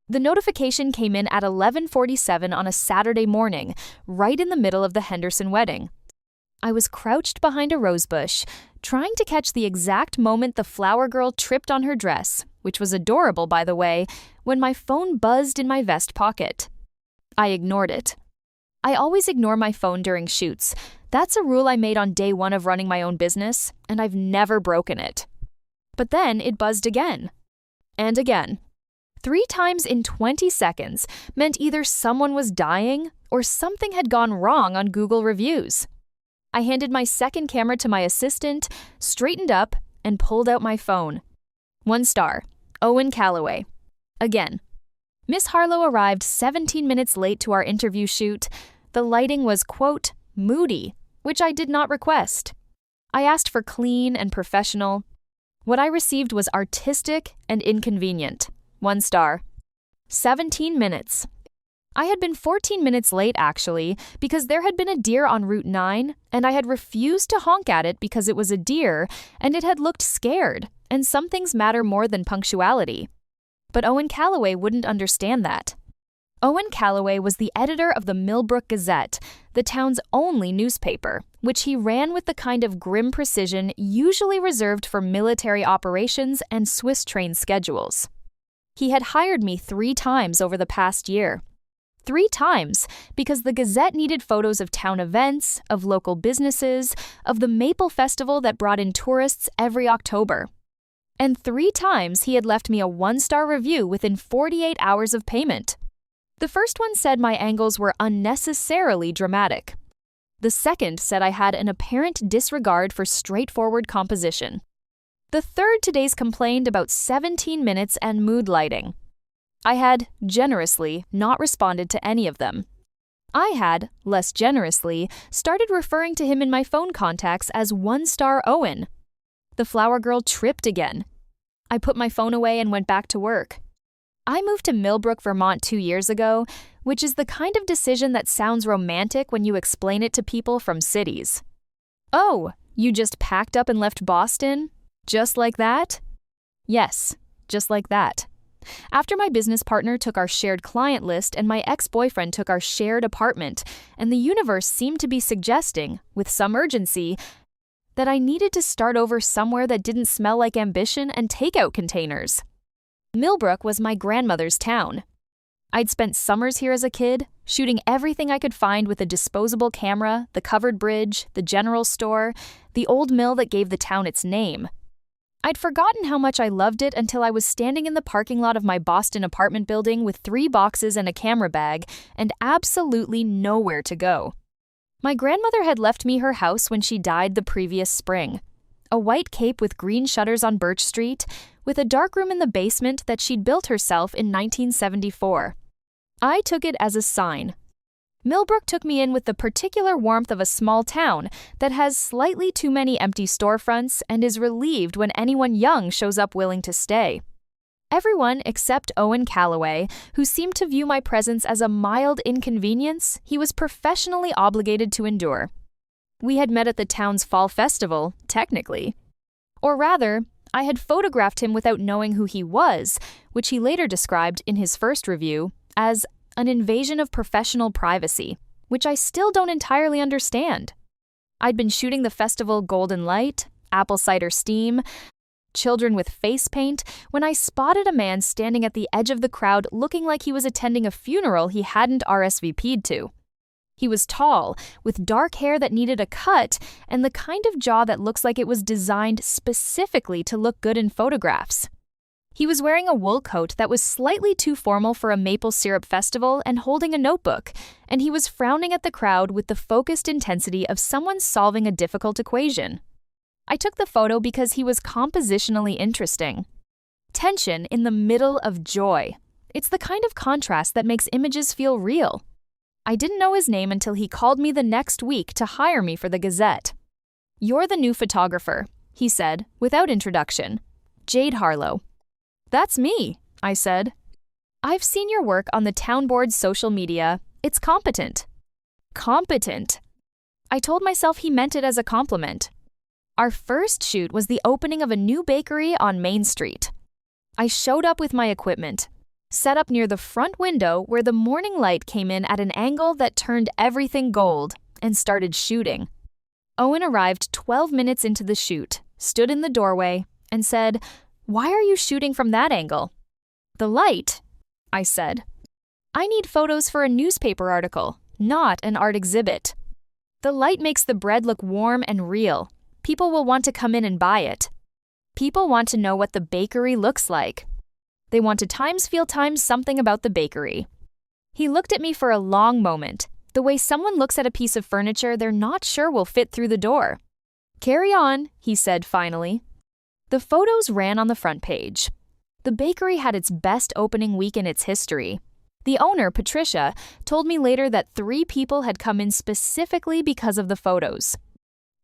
The notification came in at 11:47 on a Saturday morning, right in the middle of the Henderson wedding. I was crouched behind a rosebush, trying to catch the exact moment the flower girl tripped on her dress, which was adorable, by the way, when my phone buzzed in my vest pocket. I ignored it. I always ignore my phone during shoots. That's a rule I made on day one of running my own business, and I've never broken it. But then it buzzed again. And again. 3 times in 20 seconds meant either someone was dying or something had gone wrong on Google reviews. I handed my second camera to my assistant, straightened up, and pulled out my phone. 1 star. Owen Calloway. Again. Miss Harlow arrived 17 minutes late to our interview shoot. The lighting was, quote, moody, which I did not request. I asked for clean and professional. What I received was artistic and inconvenient. 1 star. 17 minutes. I had been 14 minutes late, actually, because there had been a deer on Route 9, and I had refused to honk at it because it was a deer, and it had looked scared, and some things matter more than punctuality. But Owen Calloway wouldn't understand that. Owen Calloway was the editor of the Millbrook Gazette, the town's only newspaper, which he ran with the kind of grim precision usually reserved for military operations and Swiss train schedules. He had hired me 3 times over the past year. 3 times because the Gazette needed photos of town events, of local businesses, of the Maple Festival that brought in tourists every October. And 3 times he had left me a 1-star review within 48 hours of payment. The first one said my angles were unnecessarily dramatic. The second said I had an apparent disregard for straightforward composition. The third today's complained about 17 minutes and mood lighting. I had, generously, not responded to any of them. I had, less generously, started referring to him in my phone contacts as 1-star Owen. The flower girl tripped again. I put my phone away and went back to work. I moved to Millbrook, Vermont 2 years ago, which is the kind of decision that sounds romantic when you explain it to people from cities. Oh, you just packed up and left Boston? Just like that? Yes, just like that. After my business partner took our shared client list and my ex-boyfriend took our shared apartment, and the universe seemed to be suggesting, with some urgency, that I needed to start over somewhere that didn't smell like ambition and takeout containers. Millbrook was my grandmother's town. I'd spent summers here as a kid, shooting everything I could find with a disposable camera, the covered bridge, the general store, the old mill that gave the town its name. I'd forgotten how much I loved it until I was standing in the parking lot of my Boston apartment building with 3 boxes and a camera bag and absolutely nowhere to go. My grandmother had left me her house when she died the previous spring. A white cape with green shutters on Birch Street, with a dark room in the basement that she'd built herself in 1974. I took it as a sign. Millbrook took me in with the particular warmth of a small town that has slightly too many empty storefronts and is relieved when anyone young shows up willing to stay. Everyone except Owen Calloway, who seemed to view my presence as a mild inconvenience he was professionally obligated to endure. We had met at the town's fall festival, technically. Or rather, I had photographed him without knowing who he was, which he later described in his first review as an invasion of professional privacy, which I still don't entirely understand. I'd been shooting the festival Golden Light, Apple Cider Steam, Children with Face Paint, when I spotted a man standing at the edge of the crowd looking like he was attending a funeral he hadn't RSVP'd to. He was tall, with dark hair that needed a cut, and the kind of jaw that looks like it was designed specifically to look good in photographs. He was wearing a wool coat that was slightly too formal for a maple syrup festival and holding a notebook, and he was frowning at the crowd with the focused intensity of someone solving a difficult equation. I took the photo because he was compositionally interesting. Tension in the middle of joy. It's the kind of contrast that makes images feel real. I didn't know his name until he called me the next week to hire me for the Gazette. "You're the new photographer," he said, without introduction. "Jade Harlow." "That's me," I said. "I've seen your work on the town board's social media. It's competent." Competent. I told myself he meant it as a compliment. Our first shoot was the opening of a new bakery on Main Street. I showed up with my equipment. set up near the front window where the morning light came in at an angle that turned everything gold, and started shooting. Owen arrived 12 minutes into the shoot, stood in the doorway, and said, "Why are you shooting from that angle?" "The light," I said. "I need photos for a newspaper article, not an art exhibit. The light makes the bread look warm and real. People will want to come in and buy it. People want to know what the bakery looks like. They want to feel something about the bakery." He looked at me for a long moment, the way someone looks at a piece of furniture they're not sure will fit through the door. "Carry on," he said finally. The photos ran on the front page. The bakery had its best opening week in its history. The owner, Patricia, told me later that 3 people had come in specifically because of the photos.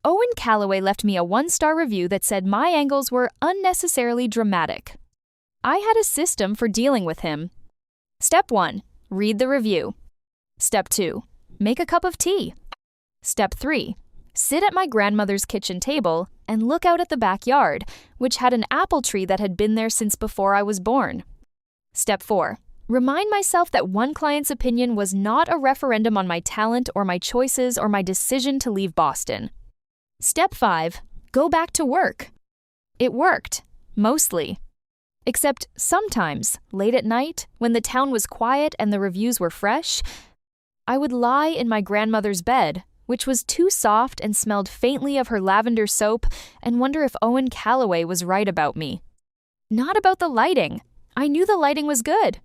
Owen Calloway left me a 1-star review that said my angles were unnecessarily dramatic. I had a system for dealing with him. Step 1, read the review. Step 2, make a cup of tea. Step 3, sit at my grandmother's kitchen table and look out at the backyard, which had an apple tree that had been there since before I was born. Step 4, remind myself that one client's opinion was not a referendum on my talent or my choices or my decision to leave Boston. Step 5, go back to work. It worked, mostly. Except sometimes, late at night, when the town was quiet and the reviews were fresh, I would lie in my grandmother's bed, which was too soft and smelled faintly of her lavender soap, and wonder if Owen Calloway was right about me. Not about the lighting. I knew the lighting was good.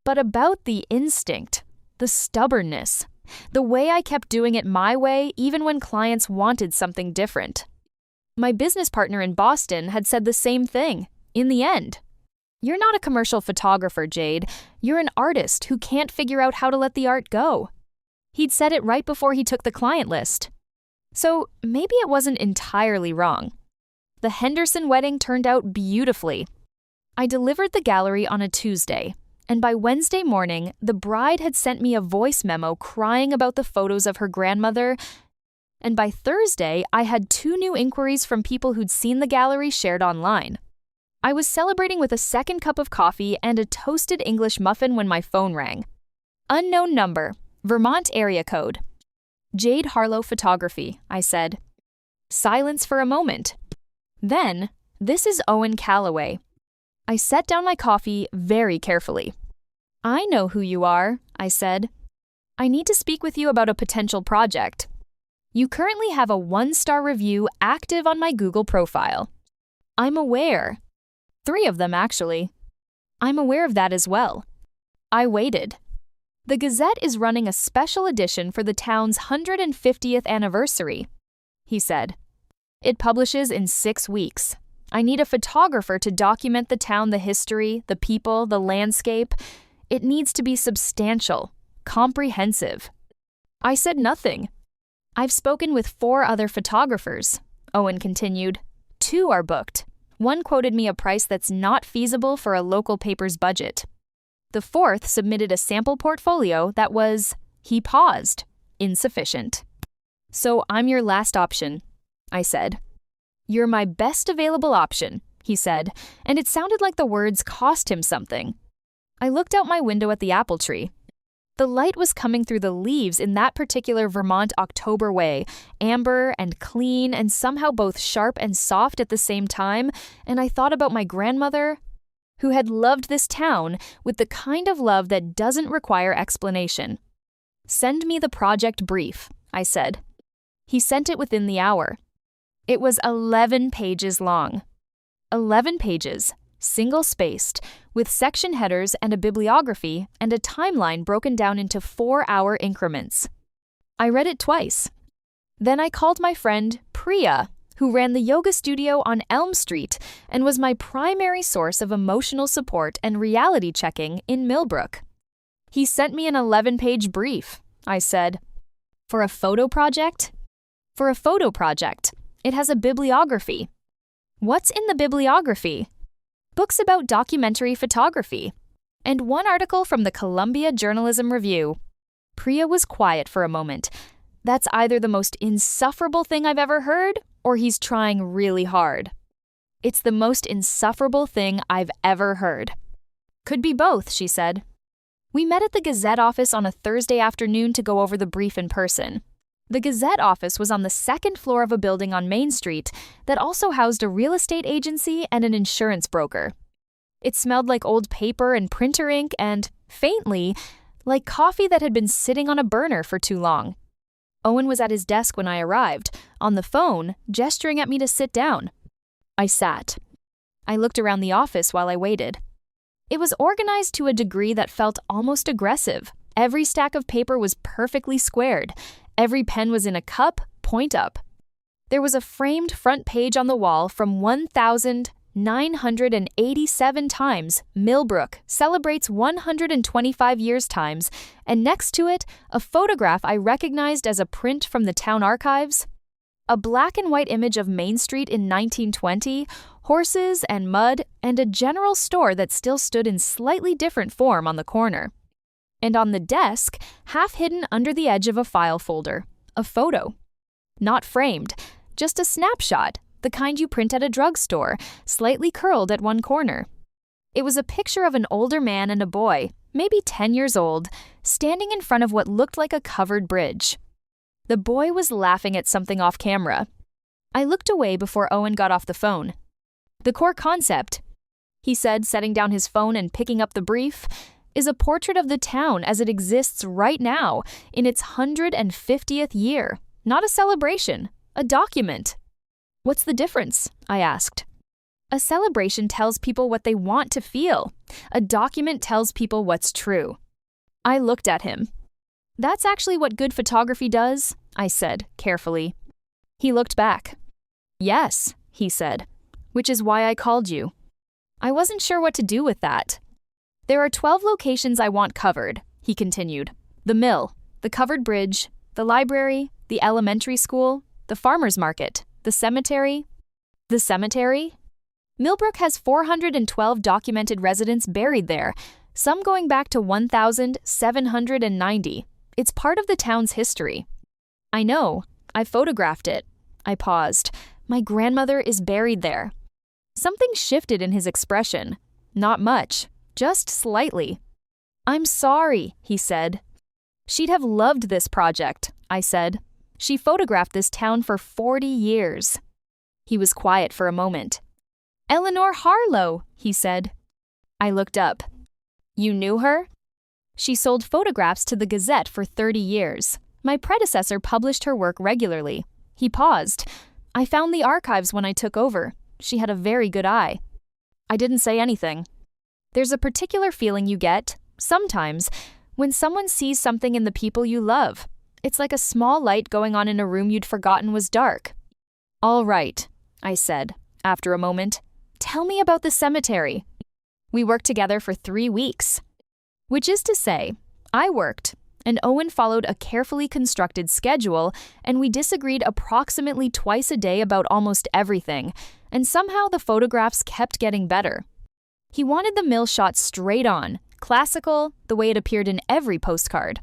But about the instinct, the stubbornness, the way I kept doing it my way even when clients wanted something different. My business partner in Boston had said the same thing, in the end. "You're not a commercial photographer, Jade. You're an artist who can't figure out how to let the art go." He'd said it right before he took the client list. So maybe it wasn't entirely wrong. The Henderson wedding turned out beautifully. I delivered the gallery on a Tuesday, and by Wednesday morning, the bride had sent me a voice memo crying about the photos of her grandmother, and by Thursday, I had 2 new inquiries from people who'd seen the gallery shared online. I was celebrating with a second cup of coffee and a toasted English muffin when my phone rang. Unknown number, Vermont area code. "Jade Harlow Photography," I said. Silence for a moment. Then, "This is Owen Calloway." I set down my coffee very carefully. "I know who you are," I said. "I need to speak with you about a potential project. You currently have a 1-star review active on my Google profile." "I'm aware." 3 of them, actually. "I'm aware of that as well." I waited. "The Gazette is running a special edition for the town's 150th anniversary," he said. "It publishes in 6 weeks. I need a photographer to document the town, the history, the people, the landscape. It needs to be substantial, comprehensive." I said nothing. "I've spoken with 4 other photographers," Owen continued. 2 are booked. One quoted me a price that's not feasible for a local paper's budget. The 4th submitted a sample portfolio that was, he paused, insufficient. "So I'm your last option," I said. "You're my best available option," he said, and it sounded like the words cost him something. I looked out my window at the apple tree. The light was coming through the leaves in that particular Vermont October way, amber and clean and somehow both sharp and soft at the same time, and I thought about my grandmother, who had loved this town with the kind of love that doesn't require explanation. "Send me the project brief," I said. He sent it within the hour. It was 11 pages long. 11 pages, single-spaced, with section headers and a bibliography and a timeline broken down into 4-hour increments. I read it twice. Then I called my friend, Priya, who ran the yoga studio on Elm Street and was my primary source of emotional support and reality checking in Millbrook. "He sent me an 11-page brief," I said. "For a photo project?" "For a photo project. It has a bibliography." "What's in the bibliography?" "Books about documentary photography. And 1 article from the Columbia Journalism Review." Priya was quiet for a moment. That's either the most insufferable thing I've ever heard, or he's trying really hard. It's the most insufferable thing I've ever heard. Could be both, she said. We met at the Gazette office on a Thursday afternoon to go over the brief in person. The Gazette office was on the second floor of a building on Main Street that also housed a real estate agency and an insurance broker. It smelled like old paper and printer ink and, faintly, like coffee that had been sitting on a burner for too long. Owen was at his desk when I arrived, on the phone, gesturing at me to sit down. I sat. I looked around the office while I waited. It was organized to a degree that felt almost aggressive. Every stack of paper was perfectly squared. Every pen was in a cup, point up. There was a framed front page on the wall from 1,987 times Millbrook celebrates 125 years times, and next to it, a photograph I recognized as a print from the town archives. A black and white image of Main Street in 1920, horses and mud, and a general store that still stood in slightly different form on the corner. And on the desk, half hidden under the edge of a file folder, a photo. Not framed, just a snapshot, the kind you print at a drugstore, slightly curled at one corner. It was a picture of an older man and a boy, maybe 10 years old, standing in front of what looked like a covered bridge. The boy was laughing at something off camera. I looked away before Owen got off the phone. The core concept, he said, setting down his phone and picking up the brief, is a portrait of the town as it exists right now, in its 150th year. Not a celebration, a document. What's the difference? I asked. A celebration tells people what they want to feel. A document tells people what's true. I looked at him. That's actually what good photography does, I said, carefully. He looked back. Yes, he said, which is why I called you. I wasn't sure what to do with that. There are 12 locations I want covered, he continued. The mill, the covered bridge, the library, the elementary school, the farmer's market, the cemetery. The cemetery? Millbrook has 412 documented residents buried there, some going back to 1,790. It's part of the town's history. I know. I photographed it. I paused. My grandmother is buried there. Something shifted in his expression. Not much. Just slightly. I'm sorry, he said. She'd have loved this project, I said. She photographed this town for 40 years. He was quiet for a moment. Eleanor Harlow, he said. I looked up. You knew her? She sold photographs to the Gazette for 30 years. My predecessor published her work regularly. He paused. I found the archives when I took over. She had a very good eye. I didn't say anything. There's a particular feeling you get, sometimes, when someone sees something in the people you love. It's like a small light going on in a room you'd forgotten was dark. All right, I said, after a moment. Tell me about the cemetery. We worked together for 3 weeks. Which is to say, I worked, and Owen followed a carefully constructed schedule, and we disagreed approximately twice a day about almost everything, and somehow the photographs kept getting better. He wanted the mill shot straight on, classical, the way it appeared in every postcard.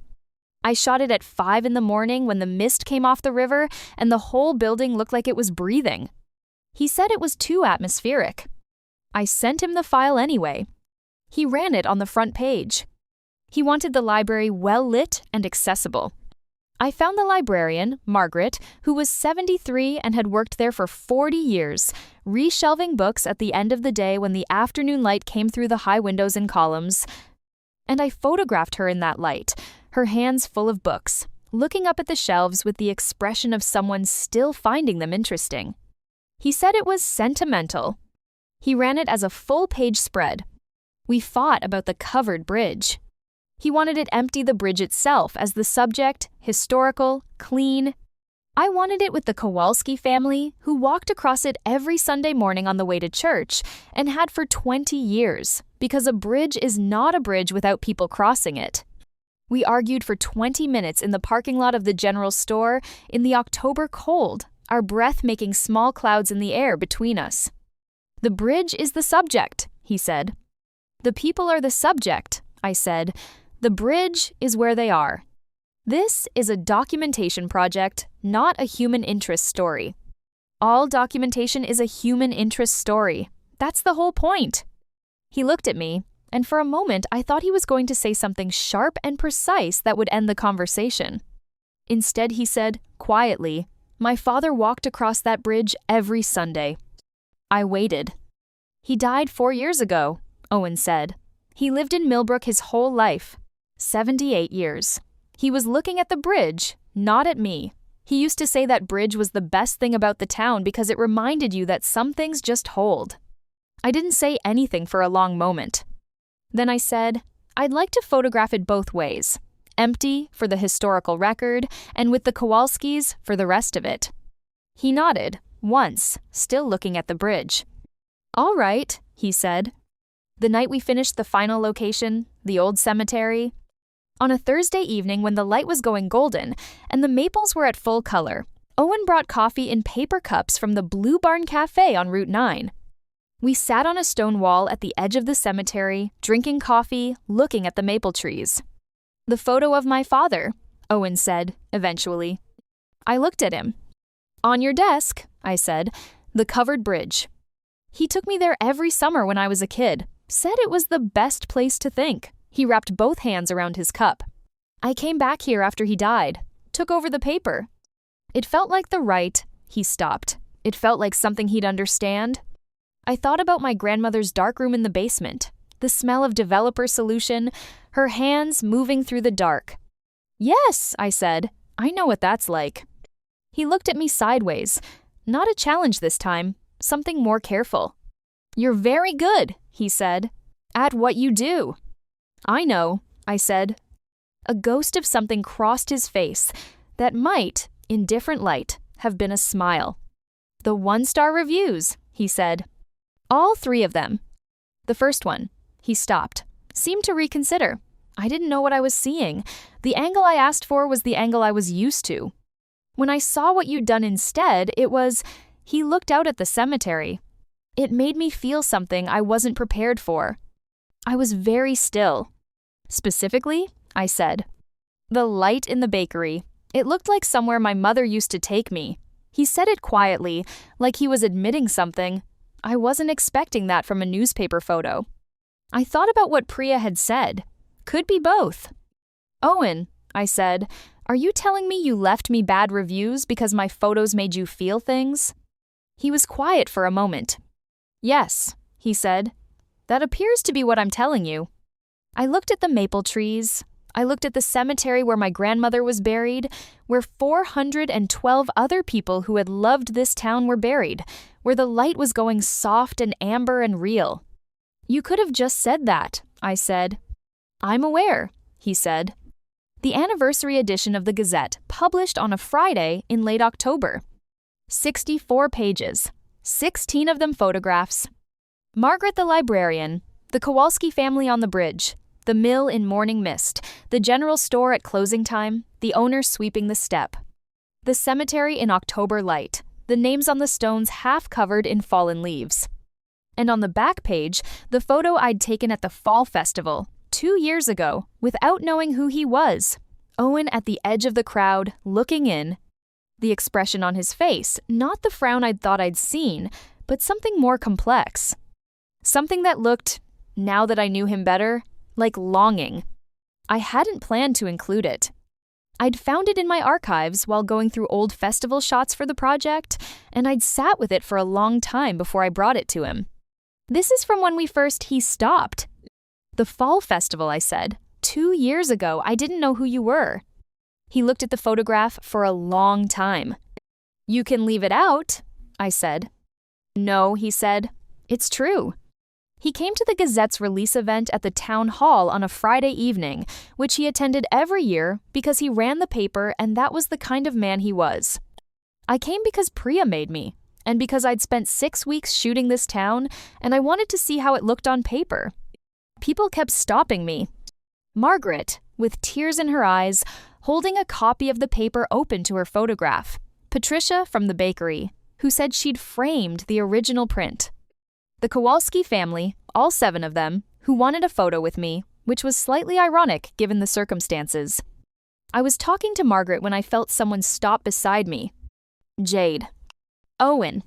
I shot it at 5 a.m. when the mist came off the river and the whole building looked like it was breathing. He said it was too atmospheric. I sent him the file anyway. He ran it on the front page. He wanted the library well lit and accessible. I found the librarian, Margaret, who was 73 and had worked there for 40 years, reshelving books at the end of the day when the afternoon light came through the high windows and columns. And I photographed her in that light, her hands full of books, looking up at the shelves with the expression of someone still finding them interesting. He said it was sentimental. He ran it as a full-page spread. We fought about the covered bridge. He wanted it empty, the bridge itself, as the subject, historical, clean. I wanted it with the Kowalski family, who walked across it every Sunday morning on the way to church, and had for 20 years, because a bridge is not a bridge without people crossing it. We argued for 20 minutes in the parking lot of the general store in the October cold, our breath making small clouds in the air between us. The bridge is the subject, he said. The people are the subject, I said. The bridge is where they are. This is a documentation project, not a human interest story. All documentation is a human interest story. That's the whole point. He looked at me, and for a moment I thought he was going to say something sharp and precise that would end the conversation. Instead, he said, quietly, "My father walked across that bridge every Sunday." I waited. "He died 4 years ago," Owen said. "He lived in Millbrook his whole life. 78 years. He was looking at the bridge, not at me. He used to say that bridge was the best thing about the town because it reminded you that some things just hold." I didn't say anything for a long moment. Then I said, "I'd like to photograph it both ways. Empty for the historical record, and with the Kowalskis for the rest of it." He nodded, once, still looking at the bridge. "All right," he said. The night we finished the final location, the old cemetery, on a Thursday evening when the light was going golden and the maples were at full color, Owen brought coffee in paper cups from the Blue Barn Cafe on Route 9. We sat on a stone wall at the edge of the cemetery, drinking coffee, looking at the maple trees. "The photo of my father," Owen said, eventually. I looked at him. "On your desk," I said, "the covered bridge." He took me there every summer when I was a kid, said it was the best place to think. He wrapped both hands around his cup. I came back here after he died, took over the paper. It felt like the right, he stopped. It felt like something he'd understand. I thought about my grandmother's darkroom in the basement, the smell of developer solution, her hands moving through the dark. "Yes," I said, "I know what that's like." He looked at me sideways, not a challenge this time, something more careful. "You're very good," he said, "at what you do." "I know," I said. A ghost of something crossed his face that might, in different light, have been a smile. "The 1-star reviews," he said. "All 3 of them." The first one. He stopped, seemed to reconsider. I didn't know what I was seeing. The angle I asked for was the angle I was used to. When I saw what you'd done instead, it was, he looked out at the cemetery. It made me feel something I wasn't prepared for. I was very still. "Specifically," I said, "the light in the bakery. It looked like somewhere my mother used to take me." He said it quietly, like he was admitting something. I wasn't expecting that from a newspaper photo. I thought about what Priya had said. Could be both. "Owen," I said, "are you telling me you left me bad reviews because my photos made you feel things?" He was quiet for a moment. "Yes," he said. "That appears to be what I'm telling you." I looked at the maple trees. I looked at the cemetery where my grandmother was buried, where 412 other people who had loved this town were buried, where the light was going soft and amber and real. "You could have just said that," I said. "I'm aware," he said. The anniversary edition of the Gazette published on a Friday in late October. 64 pages, 16 of them photographs. Margaret the librarian, the Kowalski family on the bridge, the mill in morning mist, the general store at closing time, the owner sweeping the step. The cemetery in October light, the names on the stones half covered in fallen leaves. And on the back page, the photo I'd taken at the fall festival 2 years ago without knowing who he was. Owen at the edge of the crowd, looking in. The expression on his face, not the frown I'd thought I'd seen, but something more complex. Something that looked, now that I knew him better, like longing. I hadn't planned to include it. I'd found it in my archives while going through old festival shots for the project, and I'd sat with it for a long time before I brought it to him. "This is from when he stopped." "The fall festival," I said. 2 years ago, I didn't know who you were." He looked at the photograph for a long time. "You can leave it out," I said. "No," he said. "It's true." He came to the Gazette's release event at the town hall on a Friday evening, which he attended every year because he ran the paper and that was the kind of man he was. I came because Priya made me, and because I'd spent 6 weeks shooting this town and I wanted to see how it looked on paper. People kept stopping me. Margaret, with tears in her eyes, holding a copy of the paper open to her photograph. Patricia from the bakery, who said she'd framed the original print. The Kowalski family, all 7 of them, who wanted a photo with me, which was slightly ironic given the circumstances. I was talking to Margaret when I felt someone stop beside me. Jade. Owen.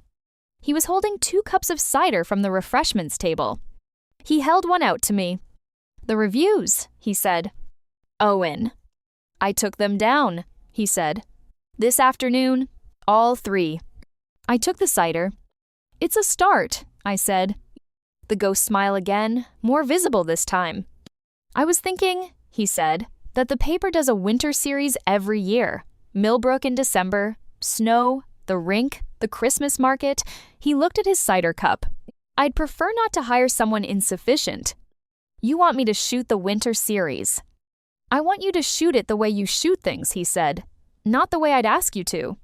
He was holding 2 cups of cider from the refreshments table. He held one out to me. The reviews, he said. Owen. I took them down, he said. This afternoon, all 3. I took the cider. It's a start, I said. The ghost smile again, more visible this time. I was thinking, he said, that the paper does a winter series every year. Millbrook in December, snow, the rink, the Christmas market. He looked at his cider cup. I'd prefer not to hire someone insufficient. You want me to shoot the winter series. I want you to shoot it the way you shoot things, he said, not the way I'd ask you to.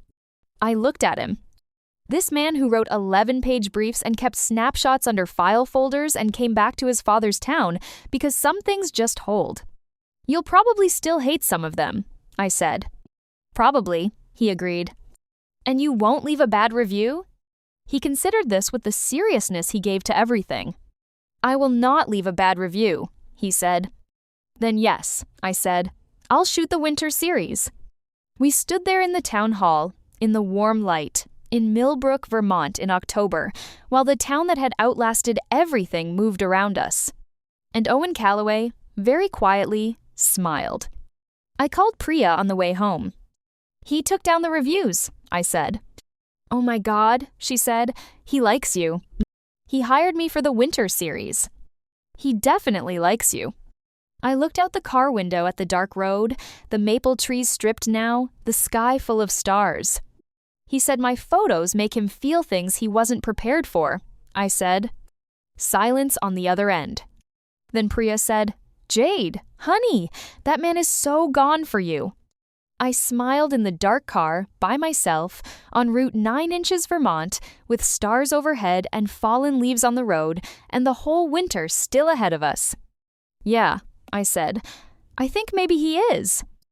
I looked at him. This man who wrote 11-page briefs and kept snapshots under file folders and came back to his father's town because some things just hold. You'll probably still hate some of them, I said. Probably, he agreed. And you won't leave a bad review? He considered this with the seriousness he gave to everything. I will not leave a bad review, he said. Then yes, I said. I'll shoot the winter series. We stood there in the town hall, in the warm light, in Millbrook, Vermont in October, while the town that had outlasted everything moved around us. And Owen Calloway, very quietly, smiled. I called Priya on the way home. He took down the reviews, I said. Oh my God, she said, he likes you. He hired me for the winter series. He definitely likes you. I looked out the car window at the dark road, the maple trees stripped now, the sky full of stars. He said my photos make him feel things he wasn't prepared for, I said. Silence on the other end. Then Priya said, Jade, honey, that man is so gone for you. I smiled in the dark car, by myself, on Route 9 Inches, Vermont, with stars overhead and fallen leaves on the road, and the whole winter still ahead of us. Yeah, I said. I think maybe he is.